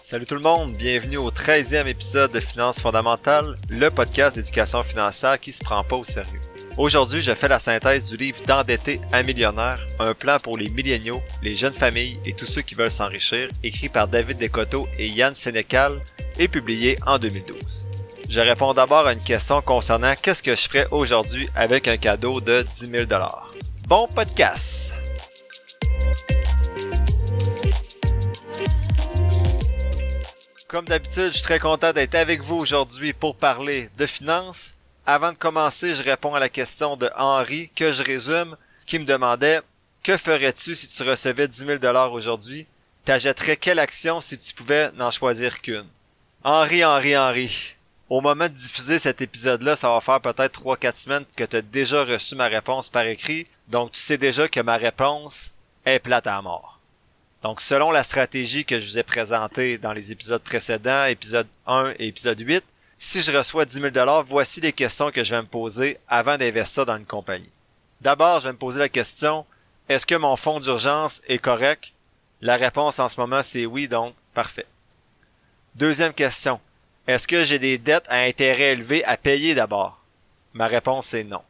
Salut tout le monde, bienvenue au 13e épisode de Finances fondamentales, le podcast d'éducation financière qui se prend pas au sérieux. Aujourd'hui, je fais la synthèse du livre D'endetté à millionnaire, un plan pour les milléniaux, les jeunes familles et tous ceux qui veulent s'enrichir, écrit par David Descoteaux et Yann Sénécal et publié en 2012. Je réponds d'abord à une question concernant qu'est-ce que je ferais aujourd'hui avec un cadeau de 10 000 $. Bon podcast! Comme d'habitude, je suis très content d'être avec vous aujourd'hui pour parler de finances. Avant de commencer, je réponds à la question de Henri, que je résume, qui me demandait « Que ferais-tu si tu recevais 10 000 $ aujourd'hui? T'achèterais quelle action si tu pouvais n'en choisir qu'une? » Henri. Au moment de diffuser cet épisode-là, ça va faire peut-être 3-4 semaines que tu as déjà reçu ma réponse par écrit, donc tu sais déjà que ma réponse est plate à mort. Donc, selon la stratégie que je vous ai présentée dans les épisodes précédents, épisode 1 et épisode 8, si je reçois 10 000 $, voici les questions que je vais me poser avant d'investir dans une compagnie. D'abord, je vais me poser la question, est-ce que mon fonds d'urgence est correct? La réponse en ce moment, c'est oui, donc parfait. Deuxième question, est-ce que j'ai des dettes à intérêt élevé à payer d'abord? Ma réponse est non.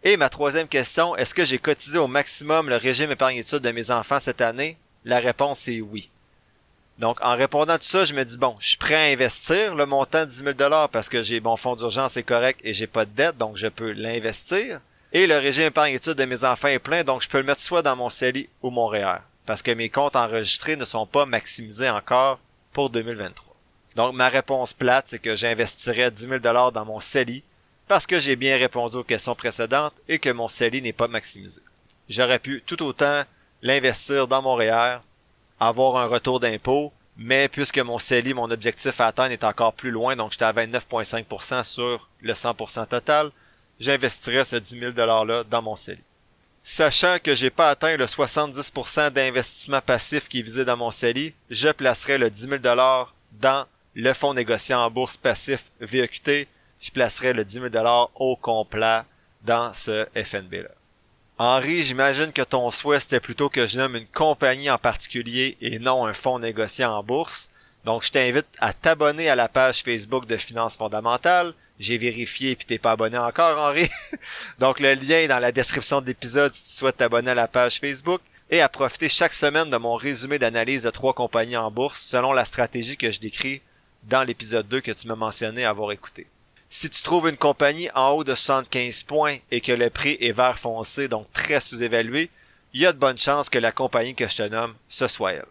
Et ma troisième question, est-ce que j'ai cotisé au maximum le régime épargne-études de mes enfants cette année? La réponse est oui. Donc, en répondant à tout ça, je me dis, bon, je suis prêt à investir le montant de 10 000 $ parce que j'ai mon fonds d'urgence est correct et j'ai pas de dette, donc je peux l'investir. Et le régime épargne-études de mes enfants est plein, donc je peux le mettre soit dans mon CELI ou mon REER parce que mes comptes enregistrés ne sont pas maximisés encore pour 2023. Donc, ma réponse plate, c'est que j'investirais 10 000 $ dans mon CELI parce que j'ai bien répondu aux questions précédentes et que mon CELI n'est pas maximisé. J'aurais pu tout autant l'investir dans mon REER, avoir un retour d'impôt, mais puisque mon CELI, mon objectif à atteindre est encore plus loin, donc j'étais à 29,5% sur le 100% total, j'investirais ce 10 000 $-là dans mon CELI. Sachant que j'ai pas atteint le 70% d'investissement passif qui est visé dans mon CELI, je placerai le 10 000 $ dans le fonds négocié en bourse passif VEQT, je placerai le 10 000 $ au complet dans ce FNB-là. Henri, j'imagine que ton souhait c'était plutôt que je nomme une compagnie en particulier et non un fonds négocié en bourse. Donc je t'invite à t'abonner à la page Facebook de Finances fondamentales. J'ai vérifié et puis t'es pas abonné encore, Henri. Donc le lien est dans la description de l'épisode si tu souhaites t'abonner à la page Facebook et à profiter chaque semaine de mon résumé d'analyse de 3 compagnies en bourse selon la stratégie que je décris dans l'épisode 2 que tu m'as mentionné avoir écouté. Si tu trouves une compagnie en haut de 75 points et que le prix est vert foncé, donc très sous-évalué, il y a de bonnes chances que la compagnie que je te nomme, ce soit elle.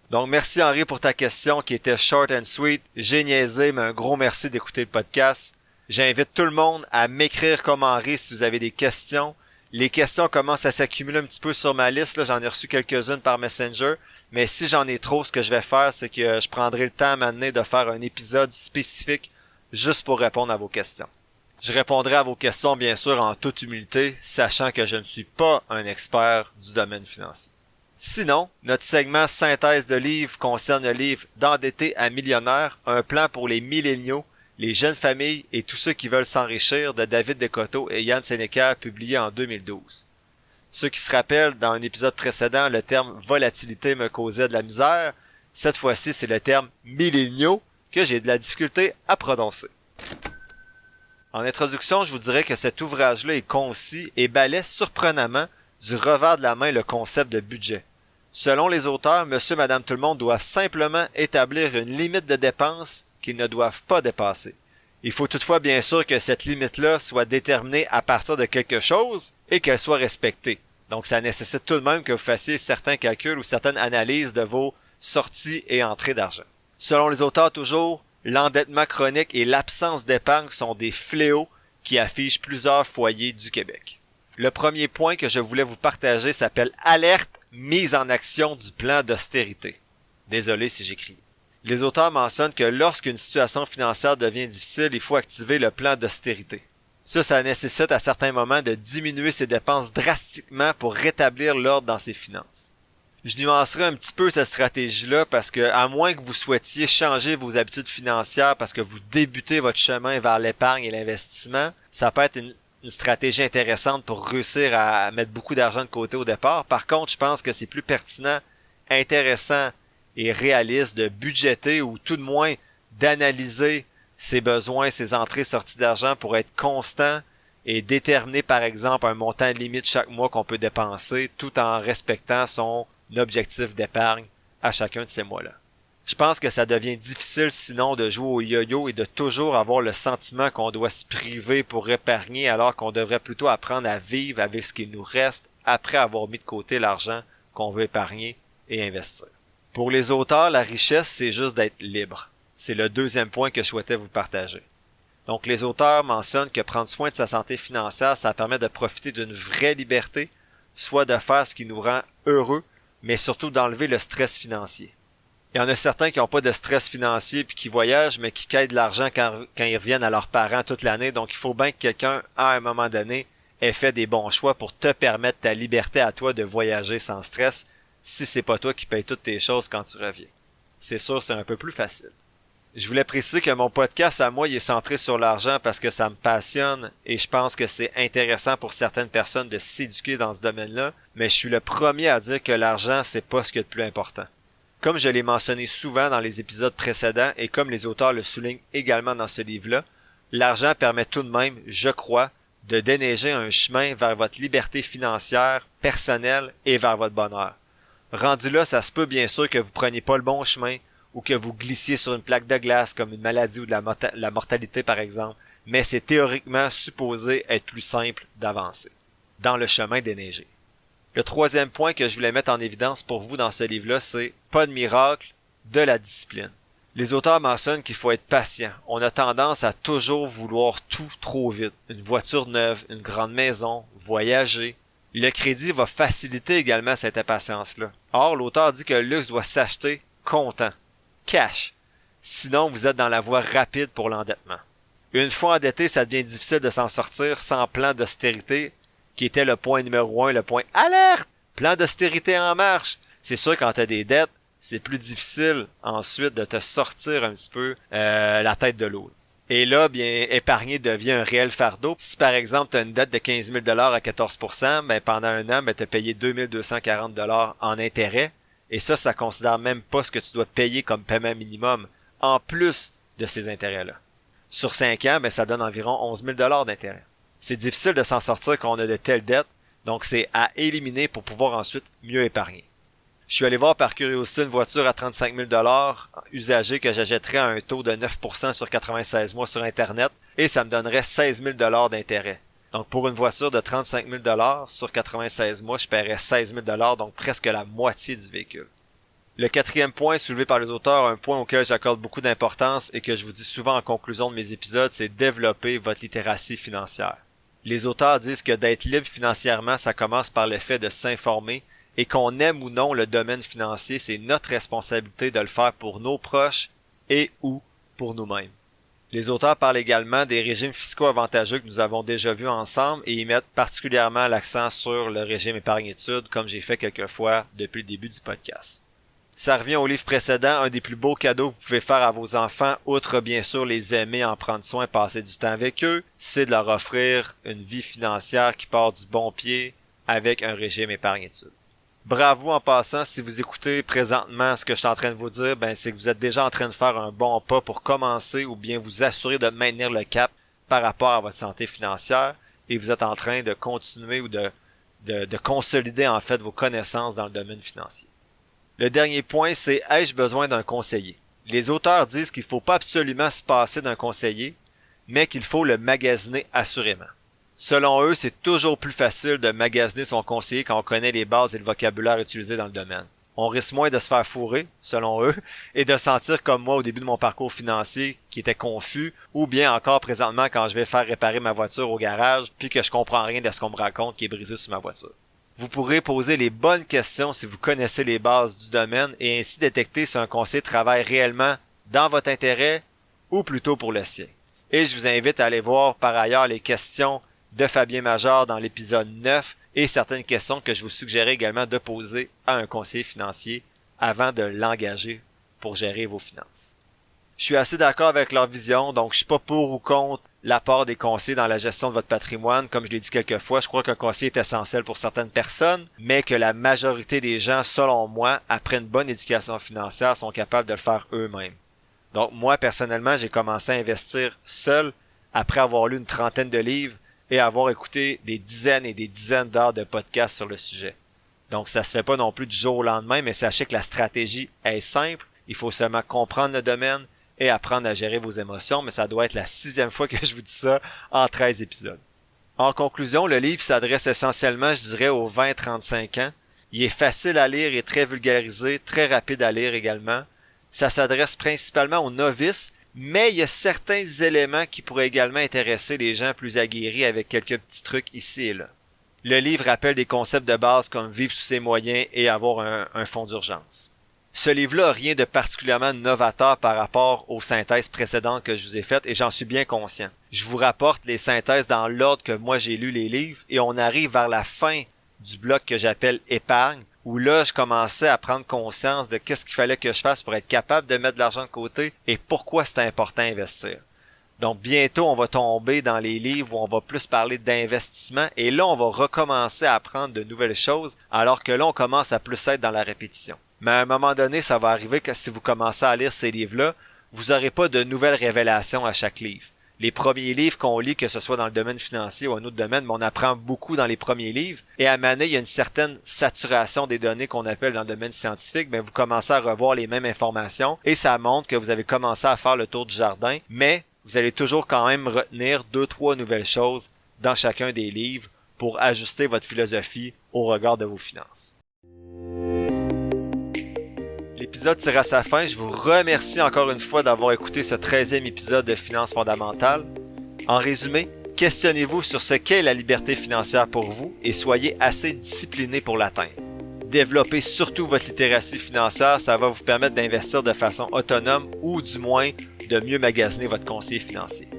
Donc merci Henri pour ta question qui était short and sweet. J'ai niaisé, mais un gros merci d'écouter le podcast. J'invite tout le monde à m'écrire comme Henri si vous avez des questions. Les questions commencent à s'accumuler un petit peu sur ma liste, là, j'en ai reçu quelques-unes par Messenger. Mais si j'en ai trop, ce que je vais faire, c'est que je prendrai le temps à m'amener de faire un épisode spécifique juste pour répondre à vos questions. Je répondrai à vos questions bien sûr en toute humilité, sachant que je ne suis pas un expert du domaine financier. Sinon, notre segment synthèse de livres concerne le livre D'endetté à millionnaire, un plan pour les milléniaux, les jeunes familles et tous ceux qui veulent s'enrichir de David Descoteaux et Yann Sénécal, publié en 2012. Ceux qui se rappellent, dans un épisode précédent, le terme volatilité me causait de la misère. Cette fois-ci, c'est le terme milléniaux que j'ai de la difficulté à prononcer. En introduction, je vous dirais que cet ouvrage-là est concis et balaie surprenamment du revers de la main le concept de budget. Selon les auteurs, monsieur, madame, tout le monde doivent simplement établir une limite de dépenses qu'ils ne doivent pas dépasser. Il faut toutefois bien sûr que cette limite-là soit déterminée à partir de quelque chose et qu'elle soit respectée. Donc ça nécessite tout de même que vous fassiez certains calculs ou certaines analyses de vos sorties et entrées d'argent. Selon les auteurs toujours, l'endettement chronique et l'absence d'épargne sont des fléaux qui affichent plusieurs foyers du Québec. Le premier point que je voulais vous partager s'appelle « Alerte mise en action du plan d'austérité ». Désolé si j'écris. Les auteurs mentionnent que lorsqu'une situation financière devient difficile, il faut activer le plan d'austérité. Ça nécessite à certains moments de diminuer ses dépenses drastiquement pour rétablir l'ordre dans ses finances. Je nuancerai un petit peu cette stratégie-là parce que, à moins que vous souhaitiez changer vos habitudes financières parce que vous débutez votre chemin vers l'épargne et l'investissement, ça peut être une stratégie intéressante pour réussir à mettre beaucoup d'argent de côté au départ. Par contre, je pense que c'est plus pertinent, intéressant et réaliste de budgéter ou tout de moins d'analyser ses besoins, ses entrées-sorties d'argent pour être constant et déterminer par exemple un montant limite chaque mois qu'on peut dépenser tout en respectant son objectif d'épargne à chacun de ces mois-là. Je pense que ça devient difficile sinon de jouer au yo-yo et de toujours avoir le sentiment qu'on doit se priver pour épargner alors qu'on devrait plutôt apprendre à vivre avec ce qu'il nous reste après avoir mis de côté l'argent qu'on veut épargner et investir. Pour les auteurs, la richesse, c'est juste d'être libre. C'est le deuxième point que je souhaitais vous partager. Donc les auteurs mentionnent que prendre soin de sa santé financière, ça permet de profiter d'une vraie liberté, soit de faire ce qui nous rend heureux, mais surtout d'enlever le stress financier. Il y en a certains qui n'ont pas de stress financier puis qui voyagent, mais qui quittent de l'argent quand ils reviennent à leurs parents toute l'année. Donc, il faut bien que quelqu'un, à un moment donné, ait fait des bons choix pour te permettre ta liberté à toi de voyager sans stress si c'est pas toi qui payes toutes tes choses quand tu reviens. C'est sûr, c'est un peu plus facile. Je voulais préciser que mon podcast à moi, il est centré sur l'argent parce que ça me passionne et je pense que c'est intéressant pour certaines personnes de s'éduquer dans ce domaine-là, mais je suis le premier à dire que l'argent, c'est pas ce qu'il y a de plus important. Comme je l'ai mentionné souvent dans les épisodes précédents et comme les auteurs le soulignent également dans ce livre-là, l'argent permet tout de même, je crois, de déneiger un chemin vers votre liberté financière, personnelle et vers votre bonheur. Rendu là, ça se peut bien sûr que vous preniez pas le bon chemin ou que vous glissiez sur une plaque de glace comme une maladie ou de la mortalité par exemple, mais c'est théoriquement supposé être plus simple d'avancer dans le chemin déneigé. Le troisième point que je voulais mettre en évidence pour vous dans ce livre-là, c'est pas de miracle, de la discipline. Les auteurs mentionnent qu'il faut être patient. On a tendance à toujours vouloir tout trop vite. Une voiture neuve, une grande maison, voyager. Le crédit va faciliter également cette impatience-là. Or, l'auteur dit que le luxe doit s'acheter comptant, cash. Sinon, vous êtes dans la voie rapide pour l'endettement. Une fois endetté, ça devient difficile de s'en sortir sans plan d'austérité, qui était le point numéro 1, le point alerte! Plan d'austérité en marche! C'est sûr, quand tu as des dettes, c'est plus difficile ensuite de te sortir un petit peu la tête de l'eau. Et là, bien, épargner devient un réel fardeau. Si par exemple, tu as une dette de 15 000 $ à 14%, ben, pendant un an, ben, tu as payé 2 240 $ en intérêt. Et ça considère même pas ce que tu dois payer comme paiement minimum, en plus de ces intérêts-là. Sur 5 ans, ben, ça donne environ 11 000 $ d'intérêt. C'est difficile de s'en sortir quand on a de telles dettes, donc c'est à éliminer pour pouvoir ensuite mieux épargner. Je suis allé voir par curiosité une voiture à 35 000 $ usagée que j'achèterais à un taux de 9% sur 96 mois sur Internet et ça me donnerait 16 000 $ d'intérêt. Donc pour une voiture de 35 000 $ sur 96 mois, je paierais 16 000 $, donc presque la moitié du véhicule. Le quatrième point soulevé par les auteurs, un point auquel j'accorde beaucoup d'importance et que je vous dis souvent en conclusion de mes épisodes, c'est développer votre littératie financière. Les auteurs disent que d'être libre financièrement, ça commence par le fait de s'informer et qu'on aime ou non le domaine financier, c'est notre responsabilité de le faire pour nos proches et ou pour nous-mêmes. Les auteurs parlent également des régimes fiscaux avantageux que nous avons déjà vus ensemble et y mettent particulièrement l'accent sur le régime épargne-études comme j'ai fait quelques fois depuis le début du podcast. Ça revient au livre précédent, un des plus beaux cadeaux que vous pouvez faire à vos enfants, outre bien sûr les aimer, en prendre soin, passer du temps avec eux, c'est de leur offrir une vie financière qui part du bon pied avec un régime épargne-études. Bravo en passant, si vous écoutez présentement ce que je suis en train de vous dire, ben c'est que vous êtes déjà en train de faire un bon pas pour commencer ou bien vous assurer de maintenir le cap par rapport à votre santé financière et vous êtes en train de continuer ou de consolider en fait vos connaissances dans le domaine financier. Le dernier point, c'est ai-je besoin d'un conseiller? Les auteurs disent qu'il ne faut pas absolument se passer d'un conseiller, mais qu'il faut le magasiner assurément. Selon eux, c'est toujours plus facile de magasiner son conseiller quand on connaît les bases et le vocabulaire utilisé dans le domaine. On risque moins de se faire fourrer, selon eux, et de sentir comme moi au début de mon parcours financier qui était confus, ou bien encore présentement quand je vais faire réparer ma voiture au garage, puis que je comprends rien de ce qu'on me raconte qui est brisé sur ma voiture. Vous pourrez poser les bonnes questions si vous connaissez les bases du domaine et ainsi détecter si un conseiller travaille réellement dans votre intérêt ou plutôt pour le sien. Et je vous invite à aller voir par ailleurs les questions de Fabien Major dans l'épisode 9 et certaines questions que je vous suggérais également de poser à un conseiller financier avant de l'engager pour gérer vos finances. Je suis assez d'accord avec leur vision, donc je suis pas pour ou contre l'apport des conseillers dans la gestion de votre patrimoine. Comme je l'ai dit quelques fois, je crois qu'un conseiller est essentiel pour certaines personnes, mais que la majorité des gens, selon moi, après une bonne éducation financière, sont capables de le faire eux-mêmes. Donc moi, personnellement, j'ai commencé à investir seul après avoir lu une trentaine de livres et avoir écouté des dizaines et des dizaines d'heures de podcasts sur le sujet. Donc ça se fait pas non plus du jour au lendemain, mais sachez que la stratégie est simple. Il faut seulement comprendre le domaine et apprendre à gérer vos émotions, mais ça doit être la 6e fois que je vous dis ça en 13 épisodes. En conclusion, le livre s'adresse essentiellement, je dirais, aux 20-35 ans. Il est facile à lire et très vulgarisé, très rapide à lire également. Ça s'adresse principalement aux novices, mais il y a certains éléments qui pourraient également intéresser les gens plus aguerris avec quelques petits trucs ici et là. Le livre rappelle des concepts de base comme vivre sous ses moyens et avoir un fonds d'urgence. Ce livre-là n'a rien de particulièrement novateur par rapport aux synthèses précédentes que je vous ai faites et j'en suis bien conscient. Je vous rapporte les synthèses dans l'ordre que moi j'ai lu les livres et on arrive vers la fin du bloc que j'appelle épargne où là je commençais à prendre conscience de qu'est-ce qu'il fallait que je fasse pour être capable de mettre de l'argent de côté et pourquoi c'est important d'investir. Donc bientôt on va tomber dans les livres où on va plus parler d'investissement et là on va recommencer à apprendre de nouvelles choses alors que là on commence à plus être dans la répétition. Mais à un moment donné, ça va arriver que si vous commencez à lire ces livres-là, vous n'aurez pas de nouvelles révélations à chaque livre. Les premiers livres qu'on lit, que ce soit dans le domaine financier ou un autre domaine, mais on apprend beaucoup dans les premiers livres. Et à un moment donné, il y a une certaine saturation des données qu'on appelle dans le domaine scientifique. Mais vous commencez à revoir les mêmes informations et ça montre que vous avez commencé à faire le tour du jardin. Mais vous allez toujours quand même retenir 2-3 nouvelles choses dans chacun des livres pour ajuster votre philosophie au regard de vos finances. L'épisode tire à sa fin. Je vous remercie encore une fois d'avoir écouté ce 13e épisode de Finances fondamentales. En résumé, questionnez-vous sur ce qu'est la liberté financière pour vous et soyez assez discipliné pour l'atteindre. Développez surtout votre littératie financière, ça va vous permettre d'investir de façon autonome ou du moins de mieux magasiner votre conseiller financier.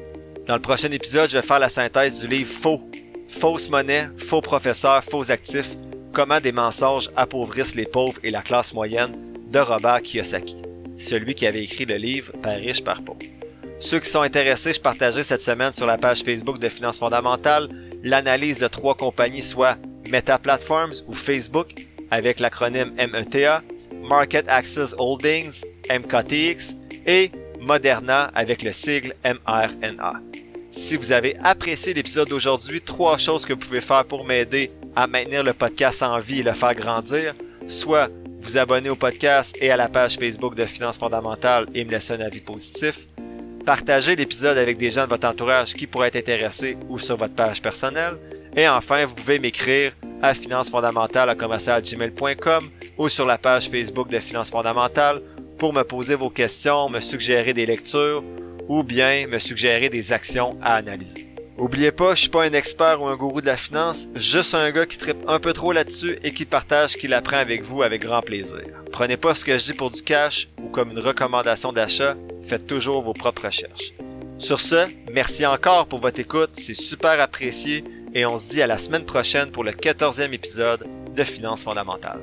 Dans le prochain épisode, je vais faire la synthèse du livre Faux. Fausse monnaie, faux professeurs, faux actifs, comment des mensonges appauvrissent les pauvres et la classe moyenne de Robert Kiyosaki, celui qui avait écrit le livre Père riche, Père pauvre. Ceux qui sont intéressés, je partagerai cette semaine sur la page Facebook de Finances fondamentales l'analyse de 3 compagnies, soit Meta Platforms ou Facebook, avec l'acronyme META, Market Access Holdings, MKTX, et Moderna avec le sigle MRNA. Si vous avez apprécié l'épisode d'aujourd'hui, 3 choses que vous pouvez faire pour m'aider à maintenir le podcast en vie et le faire grandir, soit vous abonner au podcast et à la page Facebook de Finances fondamentales et me laisser un avis positif, partagez l'épisode avec des gens de votre entourage qui pourraient être intéressés ou sur votre page personnelle, et enfin, vous pouvez m'écrire à financesfondamentales@gmail.com ou sur la page Facebook de Finances fondamentales pour me poser vos questions, me suggérer des lectures ou bien me suggérer des actions à analyser. Oubliez pas, je suis pas un expert ou un gourou de la finance, juste un gars qui trippe un peu trop là-dessus et qui partage ce qu'il apprend avec vous avec grand plaisir. Prenez pas ce que je dis pour du cash ou comme une recommandation d'achat, faites toujours vos propres recherches. Sur ce, merci encore pour votre écoute, c'est super apprécié et on se dit à la semaine prochaine pour le 14e épisode de Finances fondamentales.